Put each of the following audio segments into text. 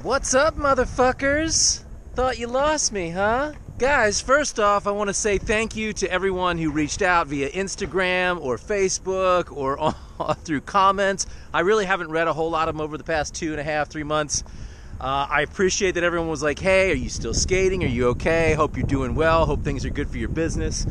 What's up, motherfuckers? Thought you lost me, huh? Guys, first off, I want to say thank you to everyone who reached out via Instagram or Facebook or through comments. I really haven't read a whole lot of them over the past 2.5, 3 months. I appreciate that everyone was like, hey, are you still skating? Are you okay? Hope you're doing well. Hope things are good for your business.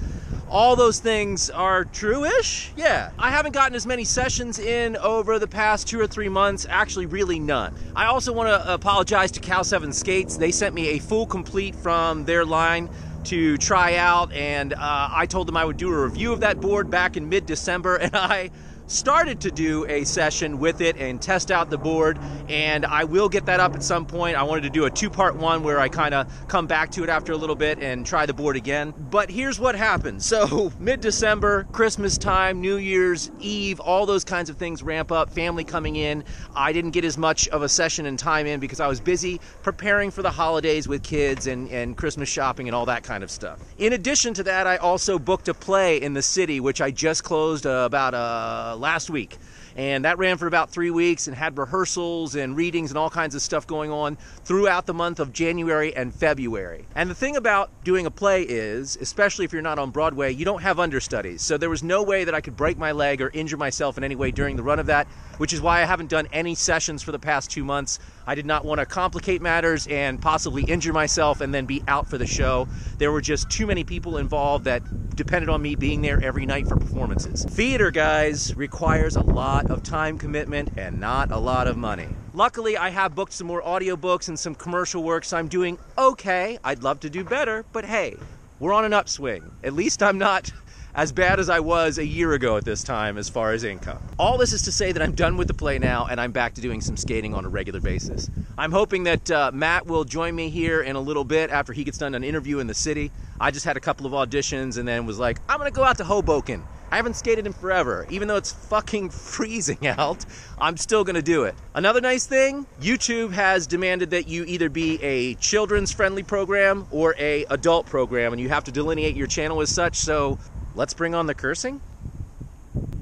All those things are true-ish. Yeah, I haven't gotten as many sessions in over the past 2 or 3 months. Actually, really none. I also want to apologize to Cal 7 Skates. They sent me a full complete from their line to try out, and I told them I would do a review of that board back in mid-December, and I started to do a session with it and test out the board, and I will get that up at some point. I wanted to do a 2-part one where I kind of come back to it after a little bit and try the board again. But here's what happened. So mid-December, Christmas time, New Year's Eve, all those kinds of things ramp up, family coming in. I didn't get as much of a session and time in because I was busy preparing for the holidays with kids and Christmas shopping and all that kind of stuff. In addition to that, I also booked a play in the city, which I just closed about last week, and that ran for about 3 weeks and had rehearsals and readings and all kinds of stuff going on throughout the month of January and February. And the thing about doing a play is, especially if you're not on Broadway, you don't have understudies, so there was no way that I could break my leg or injure myself in any way during the run of that, which is why I haven't done any sessions for the past 2 months. I did not want to complicate matters and possibly injure myself and then be out for the show. There were just too many people involved that depended on me being there every night for performances. Theater, guys, requires a lot of time commitment and not a lot of money. Luckily, I have booked some more audiobooks and some commercial work, so I'm doing okay. I'd love to do better, but hey, we're on an upswing. At least I'm not as bad as I was a year ago at this time as far as income. All this is to say that I'm done with the play now and I'm back to doing some skating on a regular basis. I'm hoping that Matt will join me here in a little bit after he gets done an interview in the city. I just had a couple of auditions and then was like, I'm gonna go out to Hoboken. I haven't skated in forever. Even though it's fucking freezing out, I'm still gonna do it. Another nice thing, YouTube has demanded that you either be a children's friendly program or a adult program, and you have to delineate your channel as such, so let's bring on the cursing?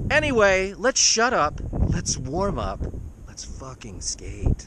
Anyway, let's shut up, let's warm up, let's fucking skate.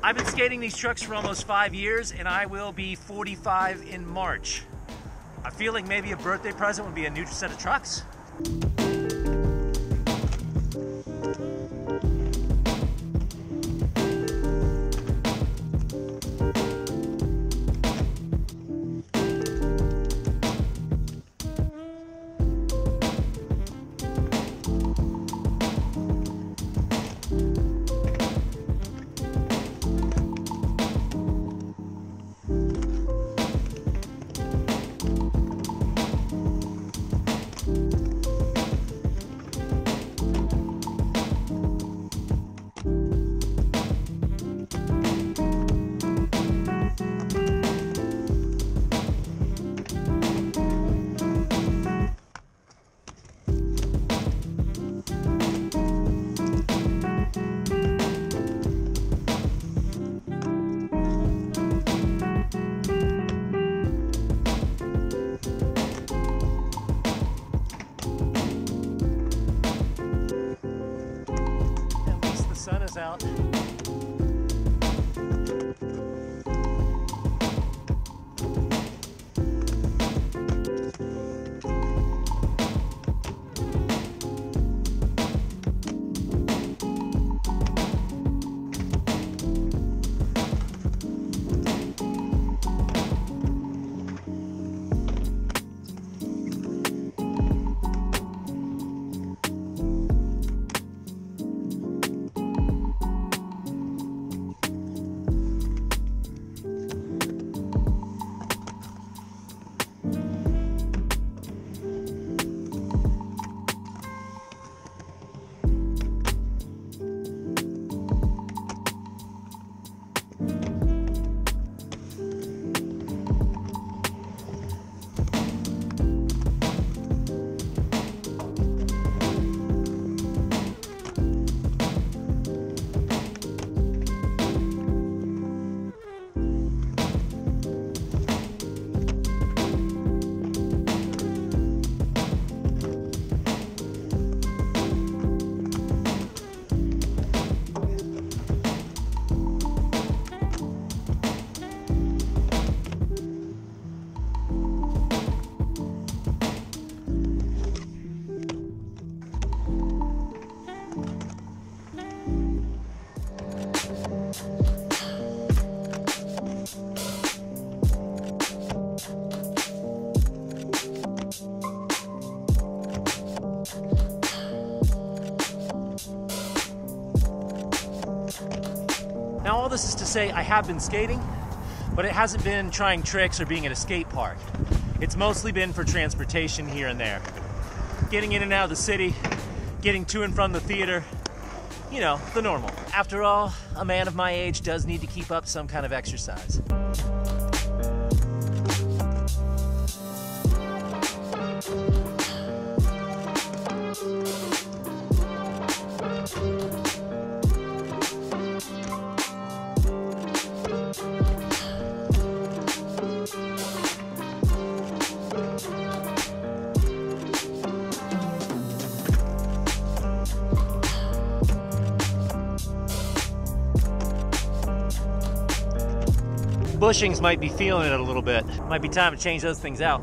I've been skating these trucks for almost 5 years, and I will be 45 in March. I feel like maybe a birthday present would be a new set of trucks. this is to say I have been skating, but it hasn't been trying tricks or being at a skate park. It's mostly been for transportation here and there. Getting in and out of the city, getting to and from the theater, you know, the normal. After all, a man of my age does need to keep up some kind of exercise. Bushings might be feeling it a little bit. Might be time to change those things out.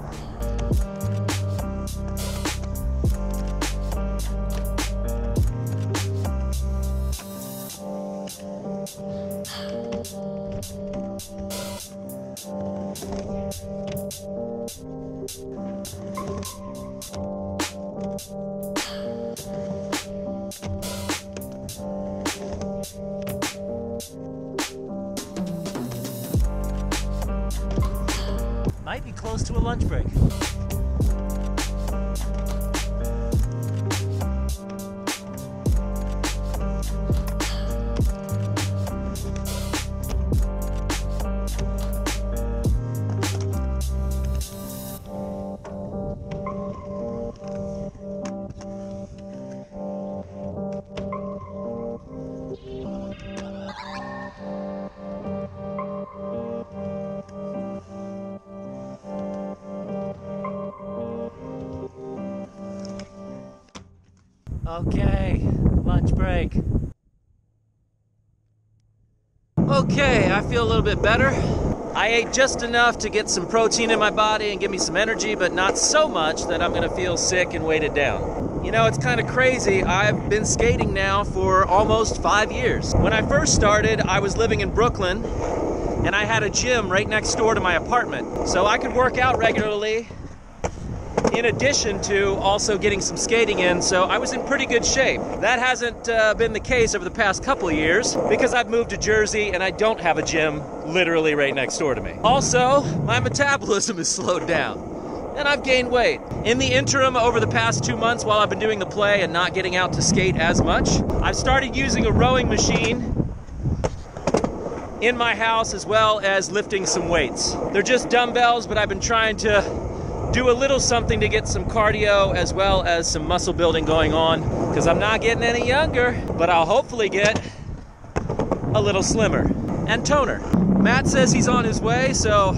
Might be close to a lunch break. Okay, lunch break. Okay, I feel a little bit better. I ate just enough to get some protein in my body and give me some energy, but not so much that I'm gonna feel sick and weighted down. You know, it's kind of crazy. I've been skating now for almost 5 years. When I first started, I was living in Brooklyn, and I had a gym right next door to my apartment. So I could work out regularly, in addition to also getting some skating in, so I was in pretty good shape. That hasn't been the case over the past couple of years because I've moved to Jersey and I don't have a gym literally right next door to me. Also, my metabolism has slowed down and I've gained weight. In the interim, over the past 2 months while I've been doing the play and not getting out to skate as much, I've started using a rowing machine in my house as well as lifting some weights. They're just dumbbells, but I've been trying to do a little something to get some cardio as well as some muscle building going on, because I'm not getting any younger, but I'll hopefully get a little slimmer and toner. Matt says he's on his way, so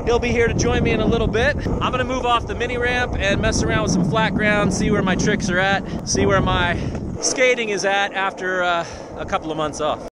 he'll be here to join me in a little bit. I'm gonna move off the mini ramp and mess around with some flat ground, see where my tricks are at, see where my skating is at after a couple of months off.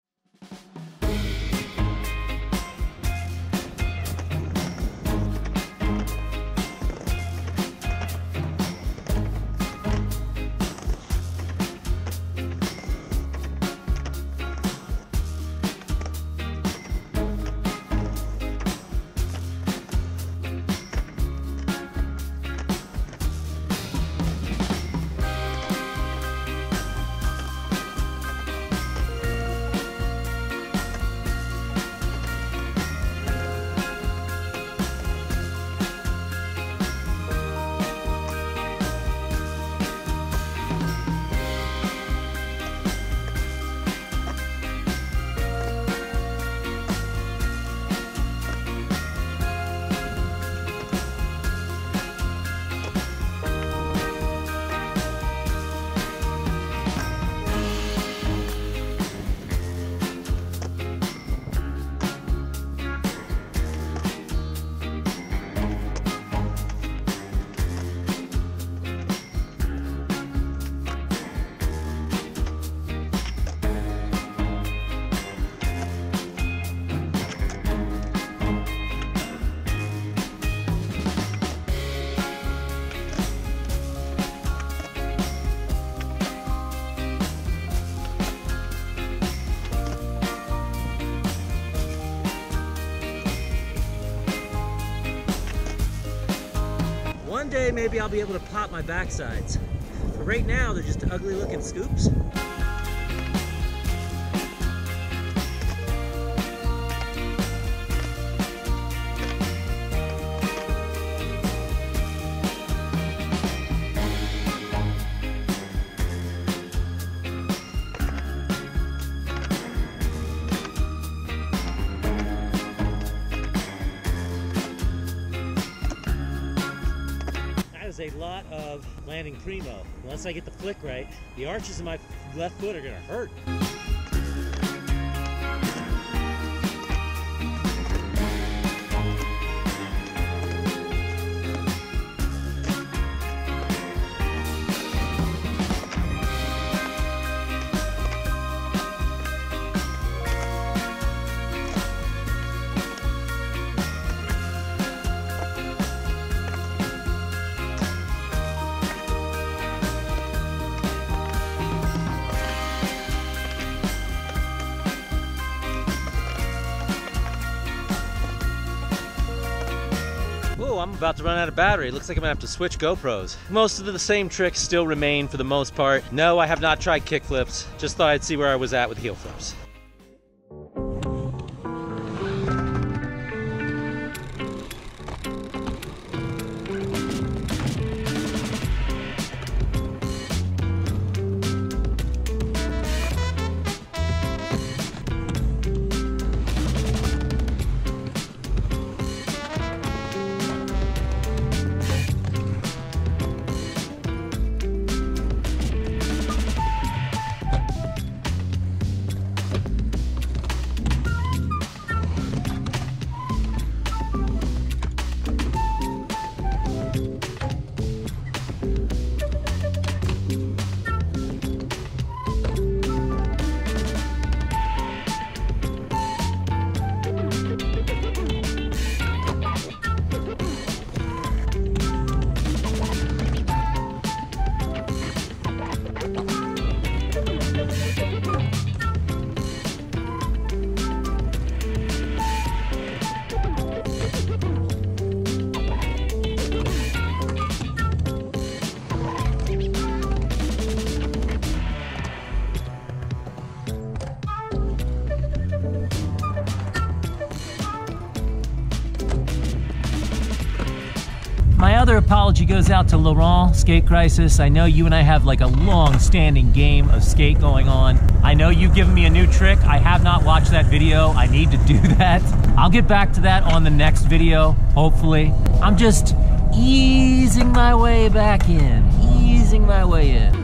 One day maybe I'll be able to pop my backsides. But right now they're just ugly looking scoops. is a lot of landing primo. Unless I get the flick right, the arches of my left foot are gonna hurt. Oh, I'm about to run out of battery. Looks like I'm gonna have to switch GoPros. Most of the same tricks still remain for the most part. No, I have not tried kickflips. Just thought I'd see where I was at with heel flips. My other apology goes out to Laurent, Skate Crisis. I know you and I have like a long-standing game of skate going on. I know you've given me a new trick. I have not watched that video. I need to do that. I'll get back to that on the next video, hopefully. I'm just easing my way back in, easing my way in.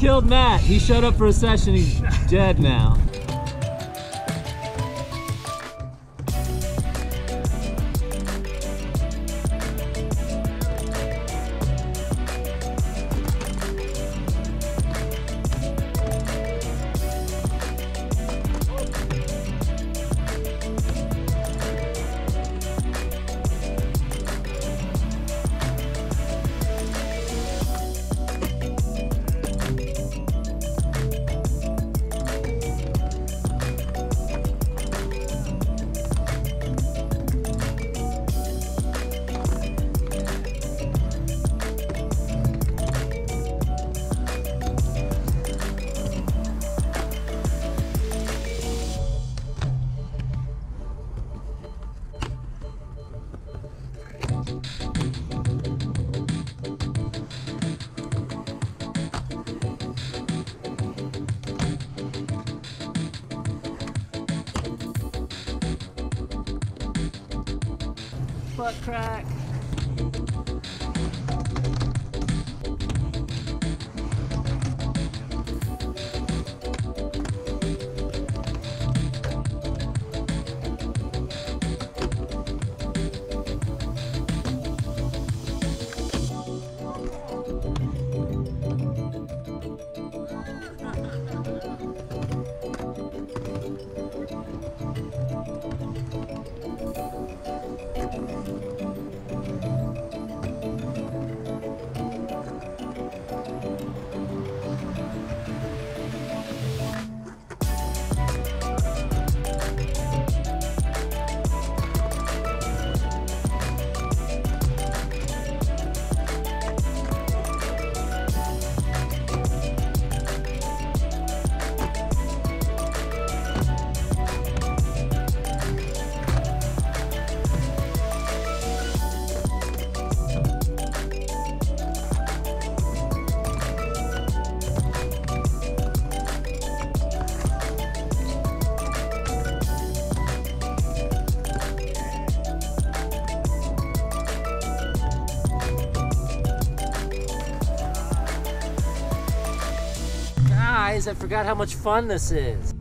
killed Matt. He showed up for a session. He's dead now. Butt crack. Guys, I forgot how much fun this is.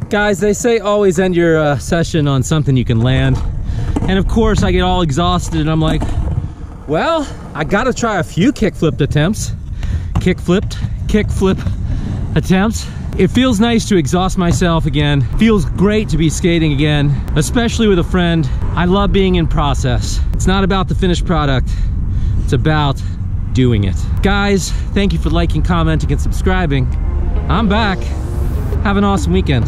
Guys, they say always end your session on something you can land. And of course, I get all exhausted and I'm like, well, I gotta try a few kickflip attempts. Kickflip attempts. It feels nice to exhaust myself again. Feels great to be skating again, especially with a friend. I love being in process. It's not about the finished product. It's about doing it. Guys, thank you for liking, commenting, and subscribing. I'm back. Have an awesome weekend.